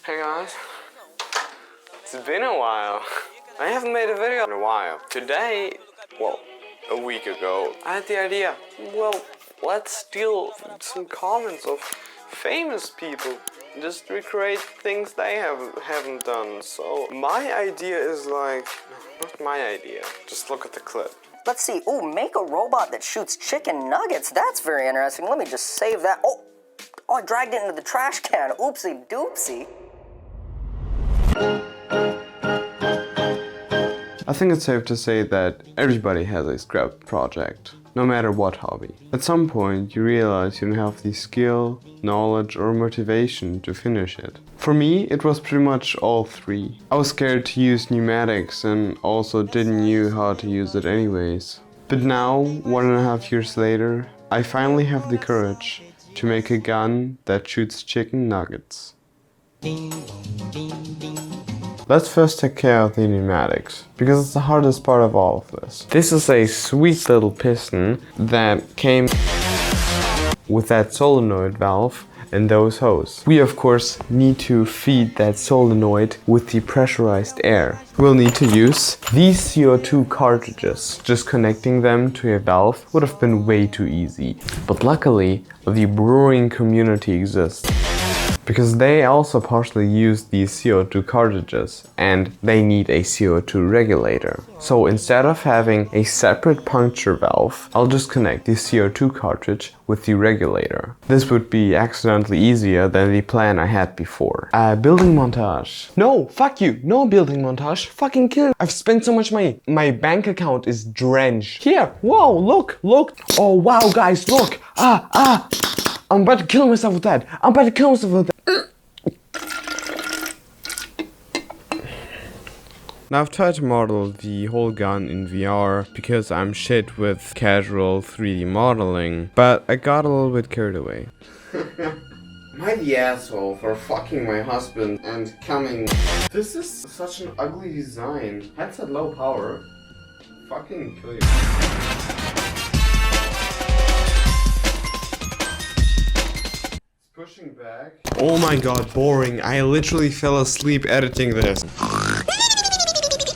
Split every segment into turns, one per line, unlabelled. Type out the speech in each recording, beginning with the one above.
Hey guys, it's been a while. I haven't made a video in a while. Today, well, a week ago, I had the idea, well, let's steal some comments of famous people. Just recreate things they haven't done. So my idea is like, not my idea, just look at the clip.
Let's see, ooh, make a robot that shoots chicken nuggets. That's very interesting. Let me just save that. Oh, I dragged it into the trash can. Oopsie doopsie.
I think it's safe to say that everybody has a scrap project, no matter what hobby. At some point you realize you don't have the skill, knowledge or motivation to finish it. For me, it was pretty much all three. I was scared to use pneumatics and also didn't know how to use it anyways. But now, 1.5 years later, I finally have the courage to make a gun that shoots chicken nuggets. Let's first take care of the pneumatics, because it's the hardest part of all of this. This is a sweet little piston that came with that solenoid valve and those hoses. We of course need to feed that solenoid with the pressurized air. We'll need to use these CO2 cartridges. Just connecting them to a valve would have been way too easy. But luckily, the brewing community exists, because they also partially use these CO2 cartridges and they need a CO2 regulator. So instead of having a separate puncture valve, I'll just connect the CO2 cartridge with the regulator. This would be accidentally easier than the plan I had before. Building montage. No, fuck you, no building montage, fucking kill. I've spent so much money. My bank account is drenched. Here, whoa, look. Oh wow guys, look. I'm about to kill myself with that. Now I've tried to model the whole gun in VR because I'm shit with casual 3D modeling, but I got a little bit carried away. Am I the asshole for fucking my husband and coming? This is such an ugly design. Headset low power. Fucking kill you. Pushing back. Oh my god, boring. I literally fell asleep editing this.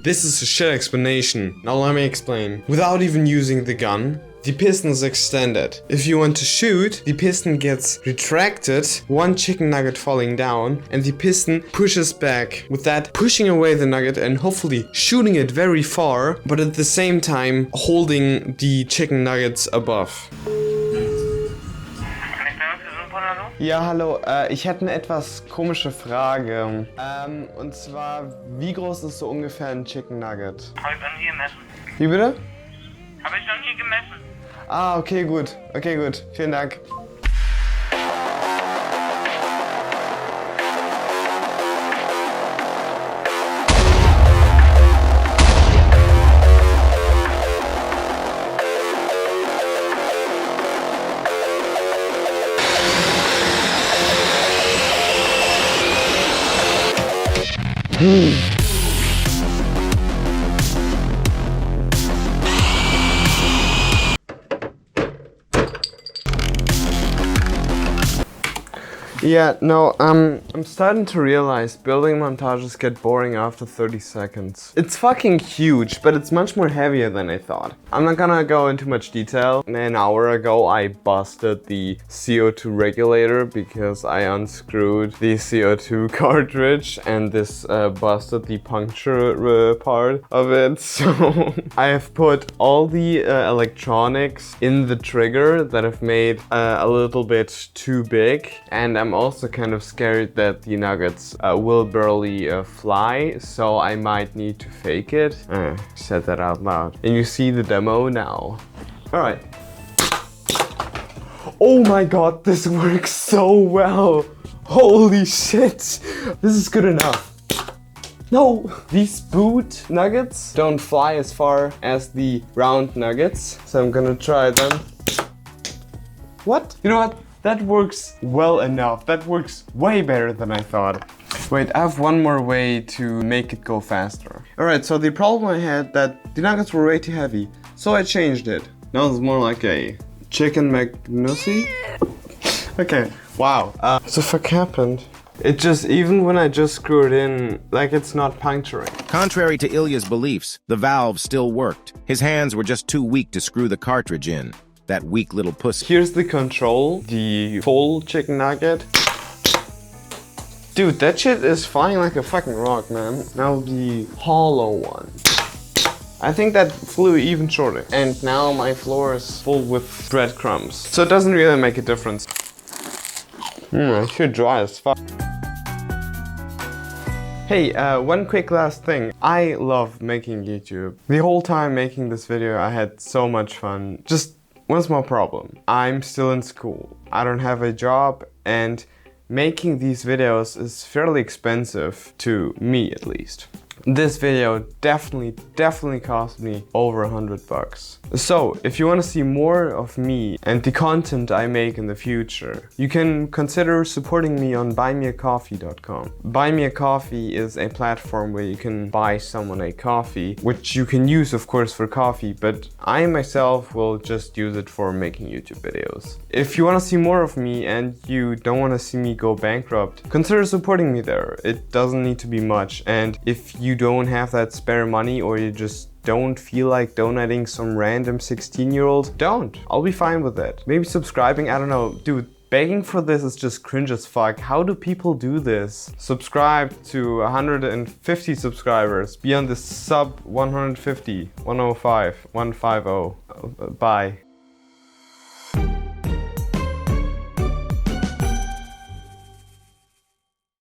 This is a shit explanation. Now let me explain. Without even using the gun, the piston is extended. If you want to shoot, the piston gets retracted, one chicken nugget falling down, and the piston pushes back. With that, pushing away the nugget and hopefully shooting it very far, but at the same time holding the chicken nuggets above. Ja, hallo, ich hätte eine etwas komische Frage. Und zwar, wie groß ist so ungefähr ein Chicken Nugget?
Habe ich noch nie gemessen.
Wie bitte?
Habe ich noch nie gemessen.
Ah, okay, gut. Vielen Dank. Yeah, no, I'm starting to realize building montages get boring after 30 seconds. It's fucking huge, but it's much more heavier than I thought. I'm not gonna go into much detail. An hour ago I busted the CO2 regulator because I unscrewed the CO2 cartridge and this busted the puncture part of it. So I have put all the electronics in the trigger that I've made a little bit too big, and I'm also kind of scared that the nuggets will barely fly, so I might need to fake it. Said that out loud. And you see the demo now. Alright. Oh my god, this works so well! Holy shit! This is good enough. No! These boot nuggets don't fly as far as the round nuggets, so I'm gonna try them. What? You know what? That works well enough. That works way better than I thought. Wait, I have one more way to make it go faster. Alright, so the problem I had that the nuggets were way too heavy, so I changed it. Now it's more like a chicken McNussy. Okay, wow. So fuck happened. It just, even when I just screw it in, like it's not puncturing.
Contrary to Ilya's beliefs, the valve still worked. His hands were just too weak to screw the cartridge in. That weak little pussy.
Here's the control, the full chicken nugget. Dude, that shit is flying like a fucking rock, man. Now the hollow one. I think that flew even shorter. And now my floor is full with breadcrumbs. So it doesn't really make a difference. I should dry as fuck. Hey, one quick last thing. I love making YouTube. The whole time making this video I had so much fun. Just one small problem. I'm still in school. I don't have a job, and making these videos is fairly expensive, to me at least. This video definitely cost me over $100. So, if you want to see more of me and the content I make in the future, you can consider supporting me on buymeacoffee.com. Buy Me a Coffee is a platform where you can buy someone a coffee, which you can use of course for coffee, but I myself will just use it for making YouTube videos. If you want to see more of me and you don't want to see me go bankrupt, consider supporting me there. It doesn't need to be much, and if you don't have that spare money or you just don't feel like donating some random 16-year-old, don't. I'll be fine with that. Maybe subscribing, I don't know. Dude, begging for this is just cringe as fuck. How do people do this? Subscribe to 150 subscribers. Be on the sub 150, 105, 150. Bye.